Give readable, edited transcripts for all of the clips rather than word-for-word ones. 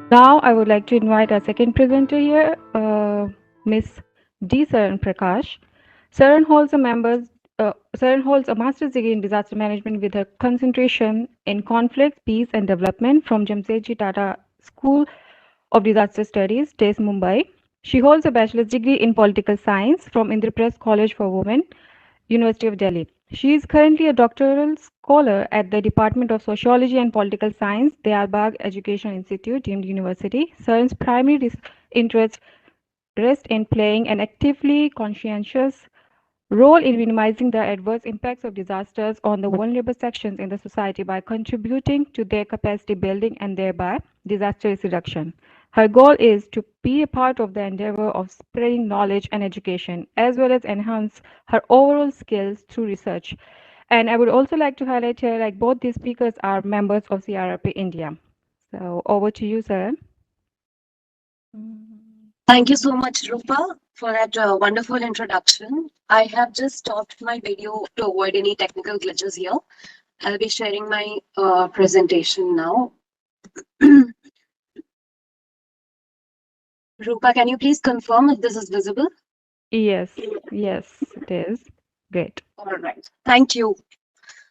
Now, I would like to invite our second presenter here, Miss D. Saran Prakash. Saran holds a Saran holds a master's degree in disaster management with a concentration in conflict, peace, and development from Jamsetji Tata School of Disaster Studies, TES Mumbai. She holds a bachelor's degree in political science from Indraprasth College for Women, University of Delhi. She is currently a doctoral scholar at the Department of Sociology and Political Science, Diyarbakir Education Institute, deemed university. Saran's primary interest rests in playing an actively conscientious role in minimizing the adverse impacts of disasters on the vulnerable sections in the society by contributing to their capacity building and thereby disaster risk reduction. Her goal is to be a part of the endeavor of spreading knowledge and education, as well as enhance her overall skills through research. And I would also like to highlight here, like both these speakers are members of CRRP India. So over to you, sir. Thank you so much, Rupa, for that wonderful introduction. I have just stopped my video to avoid any technical glitches here. I'll be sharing my presentation now. Rupa, can you please confirm if this is visible? Yes, yes, it is. Great. All right. Thank you.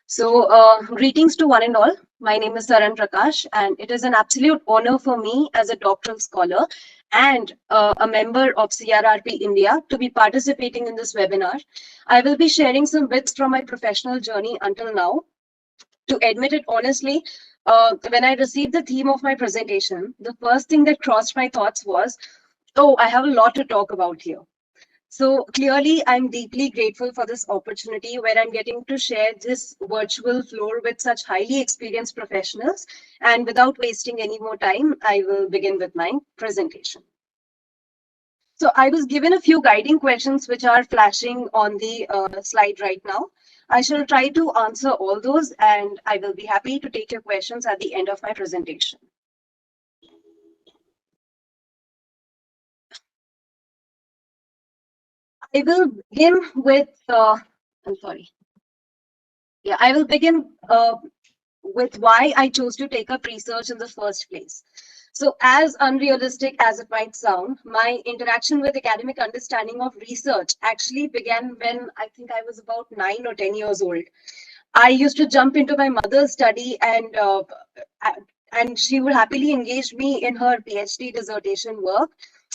So, greetings to one and all. My name is Saran Prakash, and it is an absolute honor for me as a doctoral scholar and a member of CRRP India to be participating in this webinar. I will be sharing some bits from my professional journey until now. To admit it honestly, when I received the theme of my presentation, the first thing that crossed my thoughts was, oh, I have a lot to talk about here. So clearly, I'm deeply grateful for this opportunity where I'm getting to share this virtual floor with such highly experienced professionals. And without wasting any more time, I will begin with my presentation. So I was given a few guiding questions which are flashing on the slide right now. I shall try to answer all those, and I will be happy to take your questions at the end of my presentation. I will begin with, I'm sorry. Yeah, I will begin with why I chose to take up research in the first place. So, as unrealistic as it might sound, my interaction with academic understanding of research actually began when I think I was about 9 or 10 years old. I used to jump into my mother's study, and she would happily engage me in her PhD dissertation work,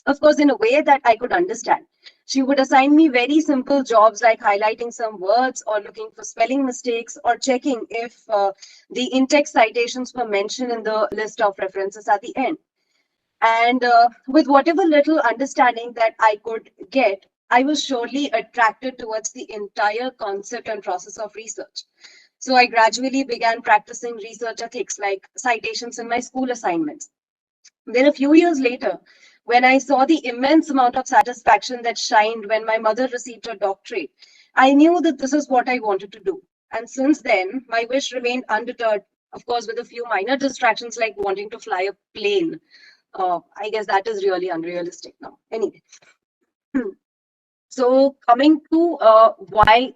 of course, in a way that I could understand. She would assign me very simple jobs like highlighting some words or looking for spelling mistakes or checking if the in-text citations were mentioned in the list of references at the end. And with whatever little understanding that I could get, I was surely attracted towards the entire concept and process of research. So I gradually began practicing research ethics like citations in my school assignments. Then a few years later, when I saw the immense amount of satisfaction that shined when my mother received her doctorate, I knew that this is what I wanted to do. And since then, my wish remained undeterred, of course, with a few minor distractions like wanting to fly a plane. I guess that is really unrealistic now. Anyway, so coming to sorry,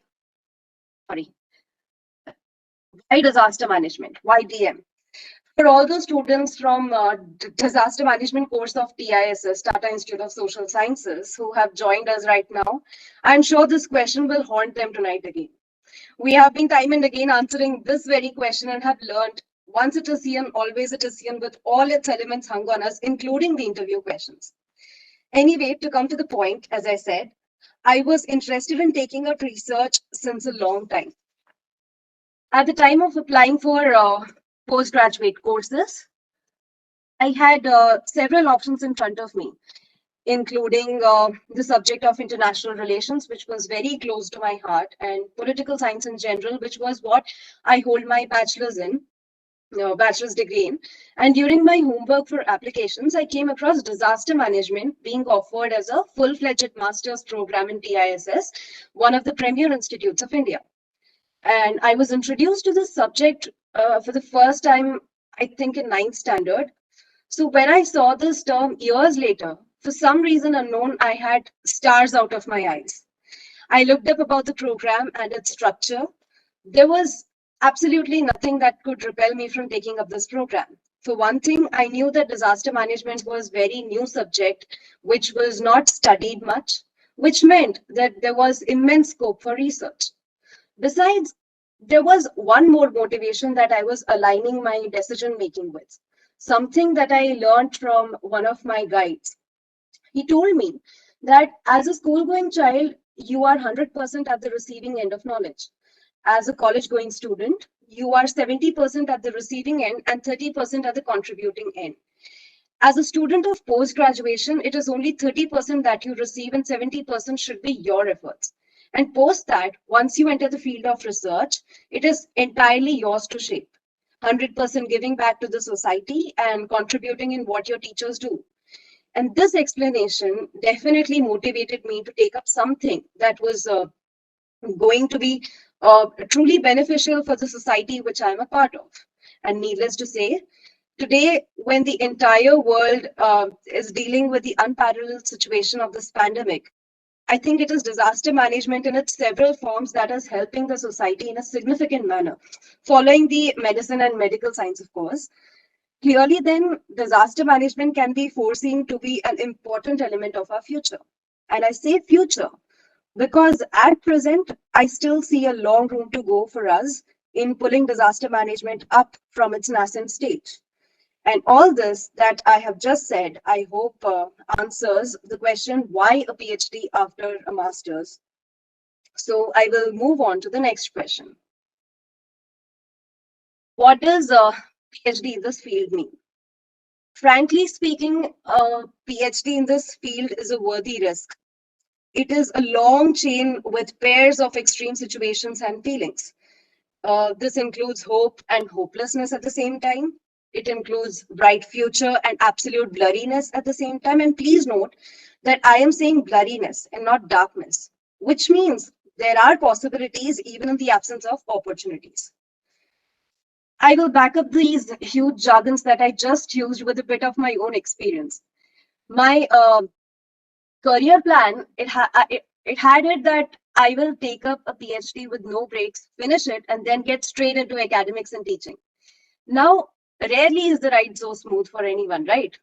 why disaster management? Why DM? For all those students from disaster management course of TISS, Tata Institute of Social Sciences, who have joined us right now, I'm sure this question will haunt them tonight again. We have been time and again answering this very question and have learned once it is seen, always it is seen, with all its elements hung on us, including the interview questions. Anyway, to come to the point, as I said, I was interested in taking up research since a long time. At the time of applying for postgraduate courses, I had several options in front of me, including the subject of international relations, which was very close to my heart, and political science in general, which was what I hold my bachelor's degree in. And during my homework for applications, I came across disaster management being offered as a full-fledged master's program in TISS, one of the premier institutes of India. And I was introduced to this subject for the first time, I think, in ninth standard. So when I saw this term years later, for some reason unknown, I had stars out of my eyes. I looked up about the program and its structure. There was absolutely nothing that could repel me from taking up this program. For one thing, I knew that disaster management was very new subject, which was not studied much, which meant that there was immense scope for research. Besides, there was one more motivation that I was aligning my decision making with, something that I learned from one of my guides. He told me that as a school going child, you are 100% at the receiving end of knowledge. As a college going student, you are 70% at the receiving end and 30% at the contributing end. As a student of post graduation, it is only 30% that you receive and 70% should be your efforts. And post that, once you enter the field of research, it is entirely yours to shape. 100% giving back to the society and contributing in what your teachers do. And this explanation definitely motivated me to take up something that was going to be truly beneficial for the society which I'm a part of. And needless to say, today, when the entire world is dealing with the unparalleled situation of this pandemic, I think it is disaster management in its several forms that is helping the society in a significant manner, following the medicine and medical science, of course. Clearly, then, disaster management can be foreseen to be an important element of our future. And I say future because at present, I still see a long room to go for us in pulling disaster management up from its nascent stage. And all this that I have just said, I hope answers the question why a PhD after a master's. So I will move on to the next question. What does a PhD in this field mean? Frankly speaking, a PhD in this field is a worthy risk. It is a long chain with pairs of extreme situations and feelings. This includes hope and hopelessness at the same time. It includes bright future and absolute blurriness at the same time. And please note that I am saying blurriness and not darkness, which means there are possibilities even in the absence of opportunities. I will back up these huge jargons that I just used with a bit of my own experience. My career plan, it had it that I will take up a PhD with no breaks, finish it, and then get straight into academics and teaching. Now, rarely is the ride so smooth for anyone, right?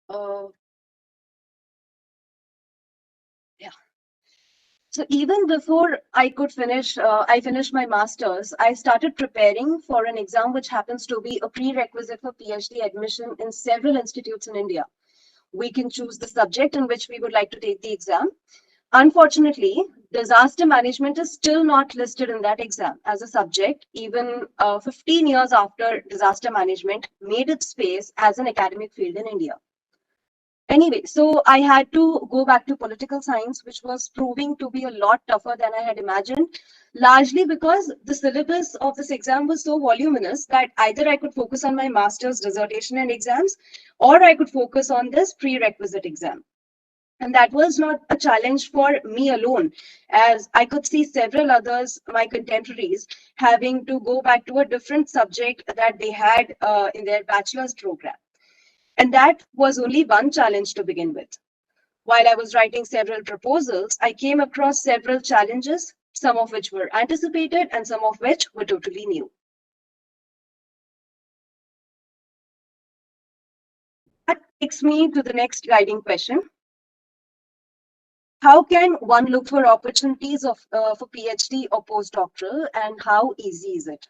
Uh, yeah. So even before I could finish, I finished my master's, I started preparing for an exam which happens to be a prerequisite for PhD admission in several institutes in India. We can choose the subject in which we would like to take the exam. Unfortunately, disaster management is still not listed in that exam as a subject, even 15 years after disaster management made its space as an academic field in India. Anyway, so I had to go back to political science, which was proving to be a lot tougher than I had imagined, largely because the syllabus of this exam was so voluminous that either I could focus on my master's dissertation and exams, or I could focus on this prerequisite exam. And that was not a challenge for me alone, as I could see several others, my contemporaries, having to go back to a different subject that they had in their bachelor's program. And that was only one challenge to begin with. While I was writing several proposals, I came across several challenges, some of which were anticipated and some of which were totally new. That takes me to the next guiding question. How can one look for opportunities for PhD or postdoctoral, and how easy is it?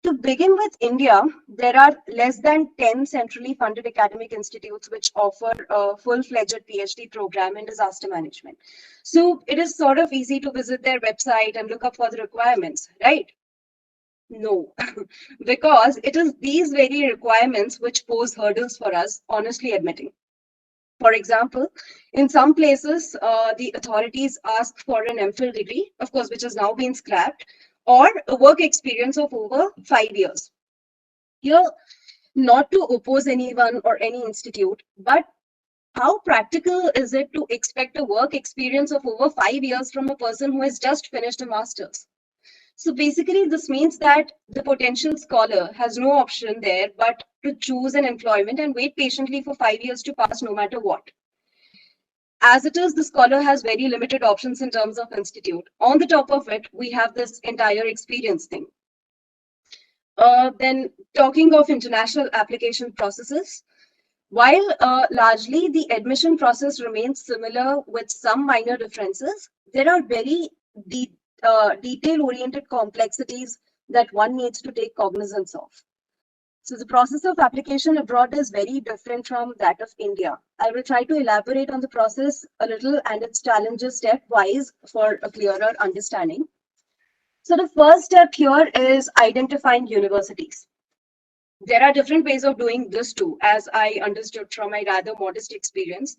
To begin with India, there are less than 10 centrally funded academic institutes which offer a full-fledged PhD program in disaster management. So it is sort of easy to visit their website and look up for the requirements, right? No, because it is these very requirements which pose hurdles for us, honestly admitting. For example, in some places, the authorities ask for an MPhil degree, of course, which has now been scrapped, or a work experience of over 5 years. Here, not to oppose anyone or any institute, but how practical is it to expect a work experience of over 5 years from a person who has just finished a master's? So basically, this means that the potential scholar has no option there but to choose an employment and wait patiently for 5 years to pass no matter what. As it is, the scholar has very limited options in terms of institute. On the top of it, we have this entire experience thing. Then talking of international application processes, while largely the admission process remains similar with some minor differences, there are very detail-oriented complexities that one needs to take cognizance of. So the process of application abroad is very different from that of India. I will try to elaborate on the process a little and its challenges stepwise for a clearer understanding. So the first step here is identifying universities. There are different ways of doing this too, as I understood from my rather modest experience.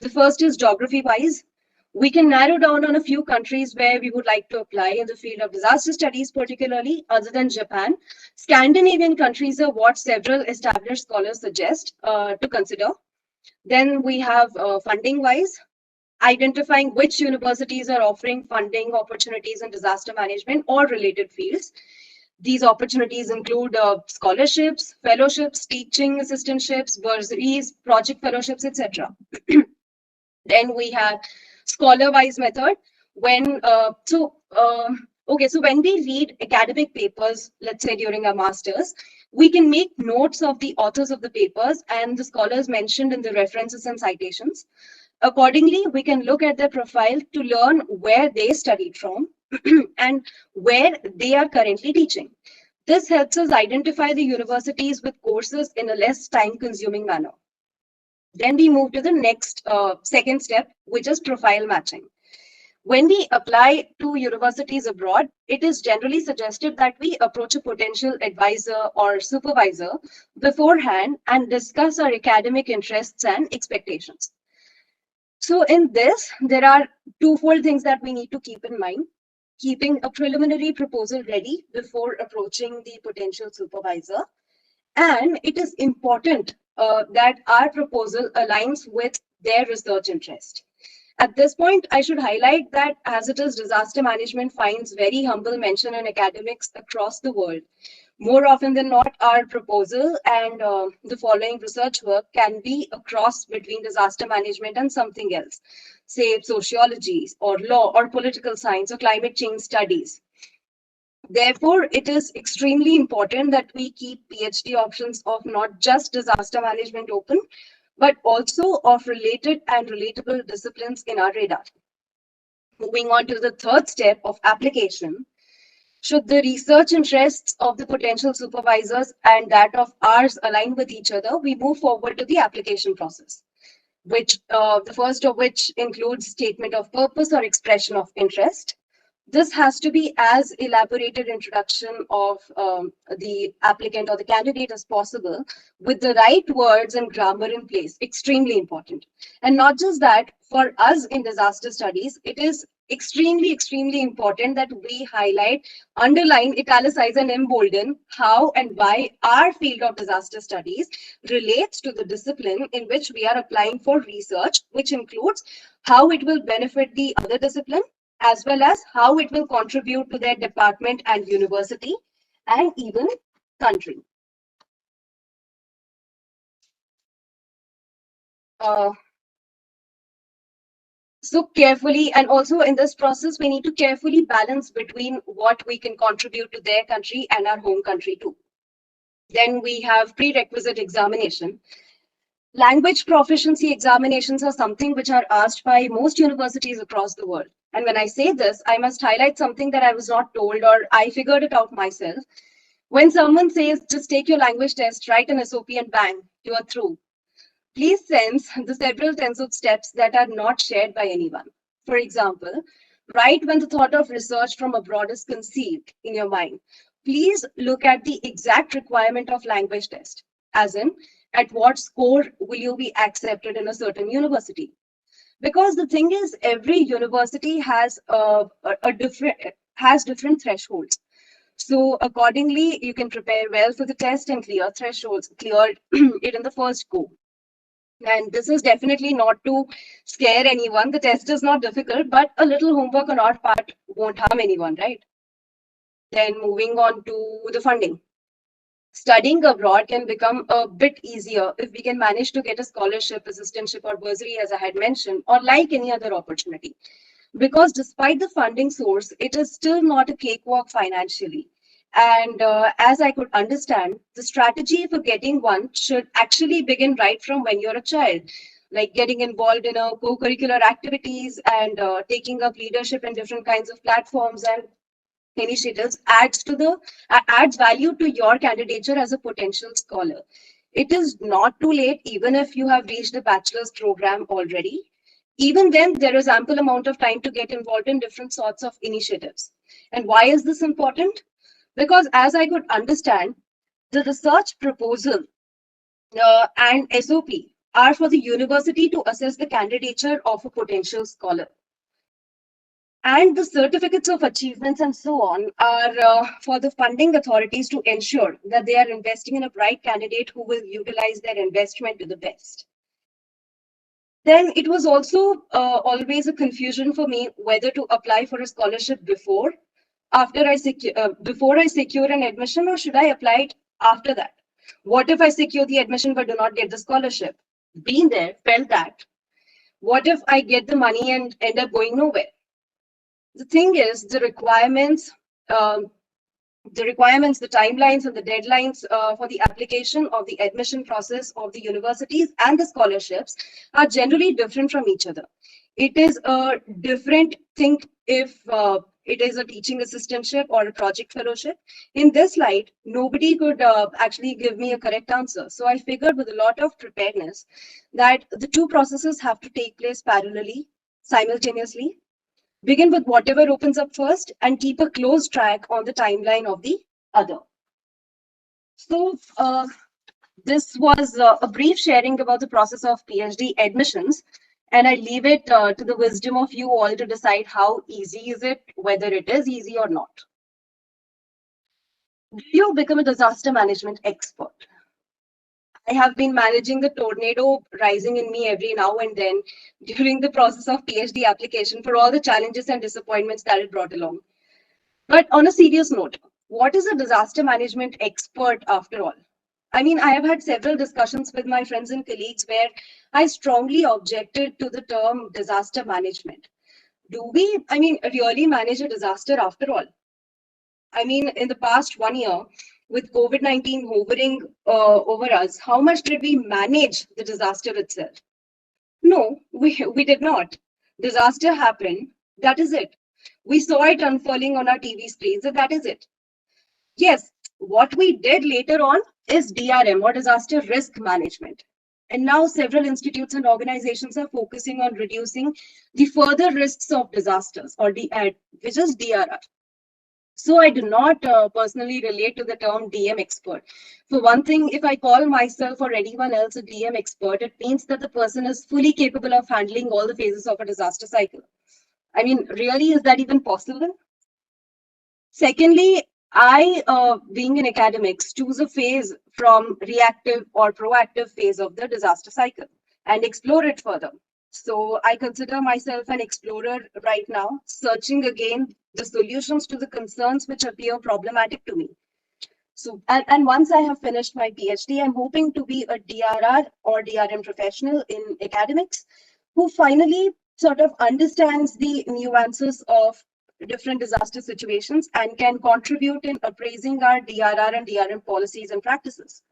The first is geography-wise. We can narrow down on a few countries where we would like to apply in the field of disaster studies, particularly other than Japan. Scandinavian countries are what several established scholars suggest to consider. Then we have funding-wise, identifying which universities are offering funding opportunities in disaster management or related fields. These opportunities include scholarships, fellowships, teaching assistantships, bursaries, project fellowships, etc. Then we have scholar-wise method. So when we read academic papers, let's say during our masters, we can make notes of the authors of the papers and the scholars mentioned in the references and citations. Accordingly, we can look at their profile to learn where they studied from and where they are currently teaching. This helps us identify the universities with courses in a less time-consuming manner. Then we move to the next second step, which is profile matching. When we apply to universities abroad, it is generally suggested that we approach a potential advisor or supervisor beforehand and discuss our academic interests and expectations. So in this, there are twofold things that we need to keep in mind. Keeping a preliminary proposal ready before approaching the potential supervisor. And it is important that our proposal aligns with their research interest. At this point, I should highlight that as it is, disaster management finds very humble mention in academics across the world. More often than not, our proposal and the following research work can be a cross between disaster management and something else, say sociology or law or political science or climate change studies. Therefore, it is extremely important that we keep PhD options of not just disaster management open, but also of related and relatable disciplines in our radar. Moving on to the third step of application, should the research interests of the potential supervisors and that of ours align with each other, we move forward to the application process, which the first of which includes statement of purpose or expression of interest. This has to be as elaborated introduction of the applicant or the candidate as possible with the right words and grammar in place. Extremely important. And not just that, for us in disaster studies, it is extremely important that we highlight, underline, italicize, and embolden how and why our field of disaster studies relates to the discipline in which we are applying for research, which includes how it will benefit the other discipline, as well as how it will contribute to their department and university and even country. So carefully, and also in this process, we need to carefully balance between what we can contribute to their country and our home country too. Then we have prerequisite examination. Language proficiency examinations are something which are asked by most universities across the world. And when I say this, I must highlight something that I was not told or I figured it out myself. When someone says, just take your language test, write an SOP and bang, you are through. Please sense the several tens of steps that are not shared by anyone. For example, right when the thought of research from abroad is conceived in your mind, please look at the exact requirement of language test, as in, at what score will you be accepted in a certain university? Because the thing is, every university has different thresholds. So accordingly, you can prepare well for the test and clear thresholds, clear it in the first go. And this is definitely not to scare anyone. The test is not difficult, but a little homework on our part won't harm anyone, right? Then moving on to the funding. Studying abroad can become a bit easier if we can manage to get a scholarship, assistantship, or bursary, as I had mentioned, or like any other opportunity. Because despite the funding source, it is still not a cakewalk financially. And as I could understand, the strategy for getting one should actually begin right from when you're a child, like getting involved in a co-curricular activities and taking up leadership in different kinds of platforms and initiatives adds value to your candidature as a potential scholar. It is not too late, even if you have reached the bachelor's program already. Even then, there is ample amount of time to get involved in different sorts of initiatives. And why is this important? Because as I could understand, the research proposal and SOP are for the university to assess the candidature of a potential scholar. And the certificates of achievements and so on are for the funding authorities to ensure that they are investing in a bright candidate who will utilize their investment to the best. Then it was also always a confusion for me whether to apply for a scholarship before I secure an admission, or should I apply it after that? What if I secure the admission but do not get the scholarship? Been there, felt that. What if I get the money and end up going nowhere? The thing is, um, the timelines, and the deadlines for the application of the admission process of the universities and the scholarships are generally different from each other. It is a different thing if it is a teaching assistantship or a project fellowship. In this light, nobody could actually give me a correct answer. So I figured with a lot of preparedness that the two processes have to take place parallelly, simultaneously. Begin with whatever opens up first and keep a close track on the timeline of the other. So this was a brief sharing about the process of PhD admissions, and I leave it to the wisdom of you all to decide how easy is it, whether it is easy or not. Do you become a disaster management expert? I have been managing the tornado rising in me every now and then during the process of PhD application for all the challenges and disappointments that it brought along. But on a serious note, what is a disaster management expert after all? I mean, I have had several discussions with my friends and colleagues where I strongly objected to the term disaster management. Do we, really manage a disaster after all? I mean, in the past 1 year, with COVID-19 hovering over us, how much did we manage the disaster itself? No, we did not. Disaster happened. That is it. We saw it unfurling on our TV screens, and that is it. Yes, what we did later on is DRM, or disaster risk management. And now several institutes and organizations are focusing on reducing the further risks of disasters, or which is DRR. So I do not personally relate to the term DM expert. For one thing, if I call myself or anyone else a DM expert, it means that the person is fully capable of handling all the phases of a disaster cycle. I mean, really, is that even possible? Secondly, being in academics, choose a phase from reactive or proactive phase of the disaster cycle and explore it further. So I consider myself an explorer right now, searching again the solutions to the concerns which appear problematic to me. So, and once I have finished my PhD, I'm hoping to be a DRR or DRM professional in academics who finally sort of understands the nuances of different disaster situations and can contribute in appraising our DRR and DRM policies and practices.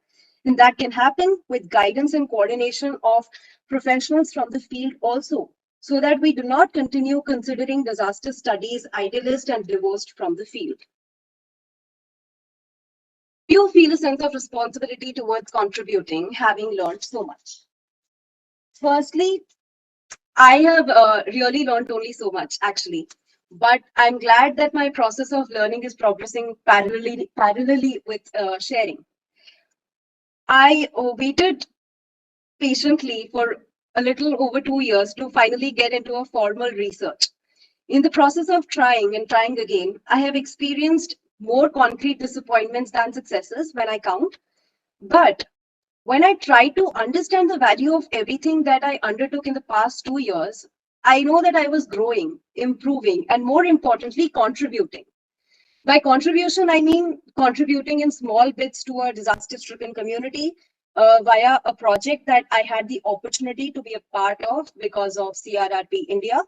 And that can happen with guidance and coordination of professionals from the field also, so that we do not continue considering disaster studies idealist and divorced from the field. Do you feel a sense of responsibility towards contributing, having learned so much? Firstly, I have really learned only so much, actually. But I'm glad that my process of learning is progressing parallelly with sharing. I waited patiently for a little over 2 years to finally get into a formal research. In the process of trying and trying again, I have experienced more concrete disappointments than successes when I count. But when I try to understand the value of everything that I undertook in the past 2 years, I know that I was growing, improving, and more importantly, contributing. By contribution, I mean contributing in small bits to a disaster-stricken community via a project that I had the opportunity to be a part of because of CRRP India,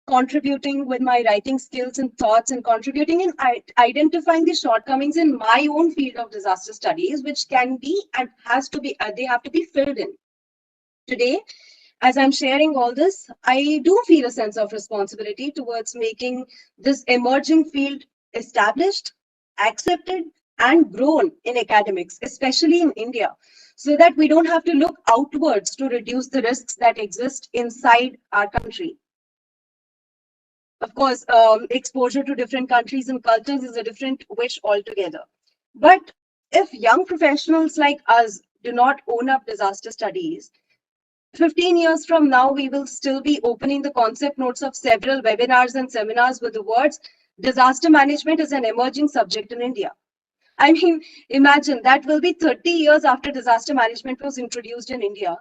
contributing with my writing skills and thoughts, and contributing in identifying the shortcomings in my own field of disaster studies, which can be and has to be, they have to be filled in. Today, as I'm sharing all this, I do feel a sense of responsibility towards making this emerging field established, accepted, and grown in academics, especially in India, so that we don't have to look outwards to reduce the risks that exist inside our country. Of course, exposure to different countries and cultures is a different wish altogether. But if young professionals like us do not own up disaster studies, 15 years from now, we will still be opening the concept notes of several webinars and seminars with the words, disaster management is an emerging subject in India. I mean, imagine that will be 30 years after disaster management was introduced in India.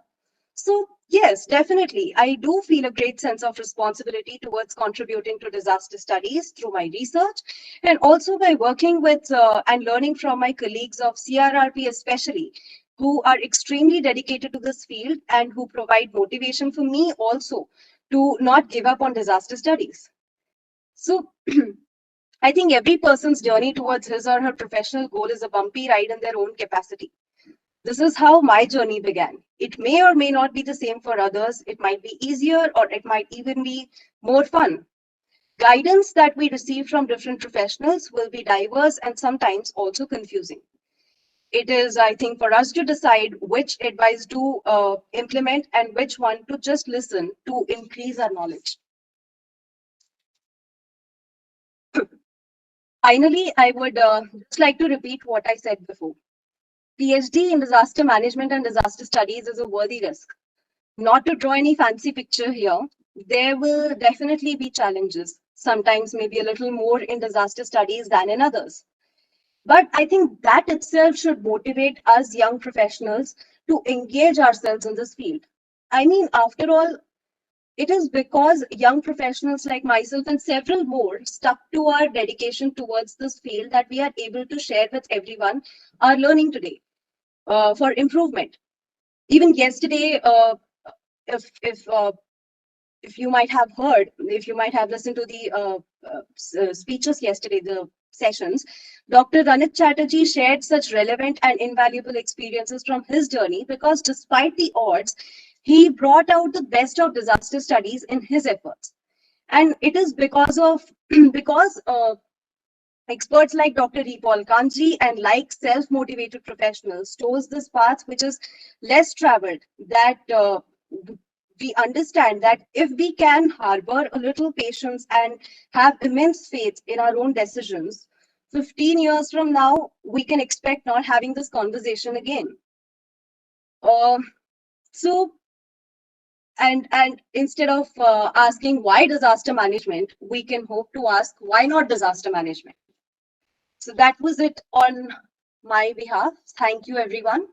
So yes, definitely, I do feel a great sense of responsibility towards contributing to disaster studies through my research, and also by working with and learning from my colleagues of CRRP especially, who are extremely dedicated to this field and who provide motivation for me also to not give up on disaster studies. So I think every person's journey towards his or her professional goal is a bumpy ride in their own capacity. This is how my journey began. It may or may not be the same for others. It might be easier or it might even be more fun. Guidance that we receive from different professionals will be diverse and sometimes also confusing. It is, I think, for us to decide which advice to implement and which one to just listen to increase our knowledge. Finally, I would just like to repeat what I said before. PhD in disaster management and disaster studies is a worthy risk. Not to draw any fancy picture here, there will definitely be challenges, sometimes maybe a little more in disaster studies than in others. But I think that itself should motivate us young professionals to engage ourselves in this field. I mean, after all, it is because young professionals like myself and several more stuck to our dedication towards this field that we are able to share with everyone our learning today for improvement. Even yesterday, if if uh, if you might have heard, if you might have listened to the speeches yesterday, the sessions, Dr. Ranit Chatterjee shared such relevant and invaluable experiences from his journey because despite the odds, he brought out the best of disaster studies in his efforts. And it is because of because experts like Dr. Paul Kanji and like self-motivated professionals chose this path which is less traveled, that we understand that if we can harbor a little patience and have immense faith in our own decisions, 15 years from now, we can expect not having this conversation again. Uh, so, and instead of asking why disaster management, we can hope to ask why not disaster management. So that was it on my behalf. Thank you, everyone.